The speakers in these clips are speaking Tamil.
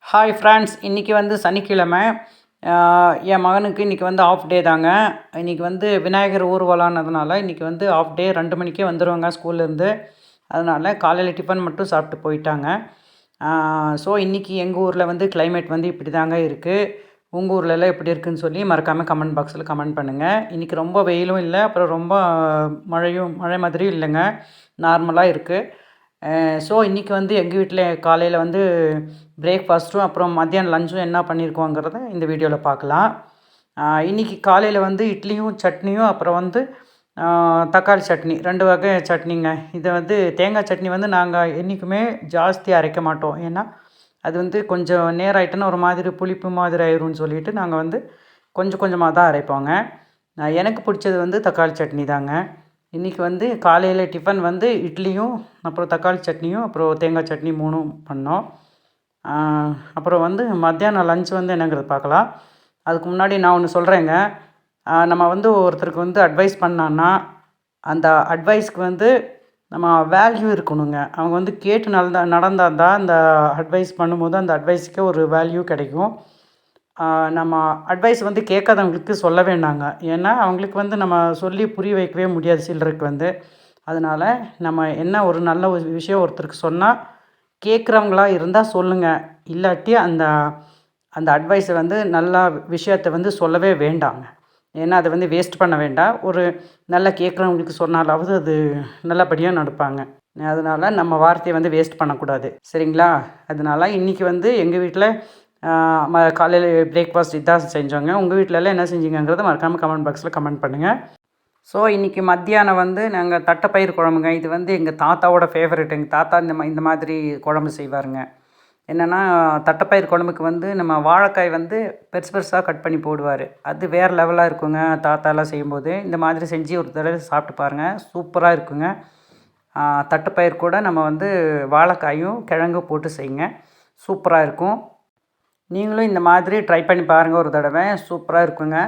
ஹாய் ஃப்ரெண்ட்ஸ், இன்றைக்கி வந்து சனிக்கிழமை. என் மகனுக்கு இன்றைக்கி வந்து ஆஃப் டே தாங்க. இன்றைக்கி வந்து விநாயகர் ஊர்வலம்னதுனால இன்றைக்கி வந்து ஆஃப் டே 2 மணிக்கே வந்துடுவாங்க ஸ்கூல்லேருந்து. அதனால் காலையில் டிஃபன் மட்டும் சாப்பிட்டு போயிட்டாங்க. ஸோ இன்றைக்கி எங்கள் ஊரில் வந்து கிளைமேட் வந்து இப்படி தாங்க இருக்குது. உங்கள் ஊர்லலாம் எப்படி இருக்குதுன்னு சொல்லி மறக்காமல் கமெண்ட் பாக்ஸில் கமெண்ட் பண்ணுங்கள். இன்றைக்கி ரொம்ப வெயிலும் இல்லை, அப்புறம் ரொம்ப மழை மாதிரியும் இல்லைங்க, நார்மலாக இருக்குது. ஸோ இன்றைக்கி வந்து எங்கள் வீட்டில் காலையில் வந்து பிரேக்ஃபாஸ்ட்டும் அப்புறம் மத்தியானம் லஞ்சும் என்ன பண்ணியிருக்கோங்கிறத இந்த வீடியோவில் பார்க்கலாம். இன்றைக்கி காலையில் வந்து இட்லியும் சட்னியும் அப்புறம் வந்து தக்காளி சட்னி 2 வகை சட்னிங்க. இதை வந்து தேங்காய் சட்னி வந்து நாங்கள் என்றைக்குமே ஜாஸ்தி அரைக்க மாட்டோம். ஏன்னா அது வந்து கொஞ்சம் நேரம் ஆகிட்டுன்னா ஒரு மாதிரி புளிப்பு மாதிரி ஆயிரும்னு சொல்லிட்டு நாங்கள் வந்து கொஞ்சம் கொஞ்சமாக தான் அரைப்போங்க. எனக்கு பிடிச்சது வந்து தக்காளி சட்னி தாங்க. இன்றைக்கி வந்து காலையில் டிஃபன் வந்து இட்லியும் அப்புறம் தக்காளி சட்னியும் அப்புறம் தேங்காய் சட்னி 3ம் பண்ணோம். அப்புறம் வந்து மத்தியானம் லஞ்ச் வந்து என்னங்கிறது பார்க்கலாம். அதுக்கு முன்னாடி நான் ஒன்று சொல்கிறேங்க. நம்ம வந்து ஒருத்தருக்கு வந்து அட்வைஸ் பண்ணோன்னா அந்த அட்வைஸ்க்கு வந்து நம்ம வேல்யூ இருக்கணுங்க. அவங்க வந்து கேட்டு நடந்தால் தான் அந்த அட்வைஸ் பண்ணும்போது அந்த அட்வைஸுக்கே ஒரு வேல்யூ கிடைக்கும். நம்ம அட்வைஸ் வந்து கேட்காதவங்களுக்கு சொல்ல வேண்டாங்க. ஏன்னா அவங்களுக்கு வந்து நம்ம சொல்லி புரிய வைக்கவே முடியாது சிலருக்கு வந்து. அதனால் நம்ம என்ன ஒரு நல்ல ஒரு விஷயம் ஒருத்தருக்கு சொன்னால் கேட்குறவங்களா இருந்தால் சொல்லுங்கள். இல்லாட்டி அந்த அந்த அட்வைஸை வந்து நல்லா விஷயத்த வந்து சொல்லவே வேண்டாங்க. ஏன்னா அதை வந்து வேஸ்ட் பண்ண வேண்டாம். ஒரு நல்லா கேட்குறவங்களுக்கு சொன்னாலாவது அது நல்லபடியாக நடப்பாங்க. அதனால் நம்ம வார்த்தையை வந்து வேஸ்ட் பண்ணக்கூடாது, சரிங்களா? அதனால் இன்றைக்கி வந்து எங்கள் வீட்டில் காலையில் பிரேக்ஃபாஸ்ட் இதான் செஞ்சோங்க. உங்கள் வீட்டிலலாம் என்ன செஞ்சீங்கங்கிறத மறக்காமல் கமெண்ட் பாக்ஸில் கமெண்ட் பண்ணுங்கள். ஸோ இன்றைக்கி மத்தியானம் வந்து நாங்கள் தட்டைப்பயிறு குழம்புங்க. இது வந்து எங்கள் தாத்தாவோட ஃபேவரெட். எங்கள் தாத்தா இந்த மாதிரி குழம்பு செய்வாருங்க. என்னென்னா தட்டைப்பயிறு குழம்புக்கு வந்து நம்ம வாழைக்காய் வந்து பெருசு பெருசாக கட் பண்ணி போடுவார். அது வேறு லெவலாக இருக்குங்க தாத்தாலாம் செய்யும்போது. இந்த மாதிரி செஞ்சு ஒரு தடவை சாப்பிட்டு பாருங்கள், சூப்பராக இருக்குங்க. தட்டைப்பயிறு கூட நம்ம வந்து வாழைக்காயும் கிழங்கும் போட்டு செய்யுங்க, சூப்பராக இருக்கும். நீங்களும் இந்த மாதிரி ட்ரை பண்ணி பாருங்கள் ஒரு தடவை, சூப்பராக இருக்குங்க.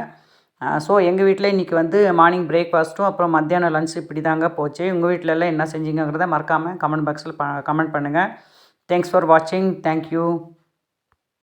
ஸோ எங்கள் வீட்டில் இன்றைக்கி வந்து மார்னிங் பிரேக்ஃபாஸ்ட்டும் அப்புறம் மத்தியானம் லஞ்ச் இப்படி தாங்க போச்சு. உங்கள் வீட்டிலலாம் என்ன செஞ்சீங்கங்கிறத மறக்காமல் கமெண்ட் பாக்ஸில் கமெண்ட் பண்ணுங்கள். தேங்க்ஸ் ஃபார் வாட்சிங். Thank you.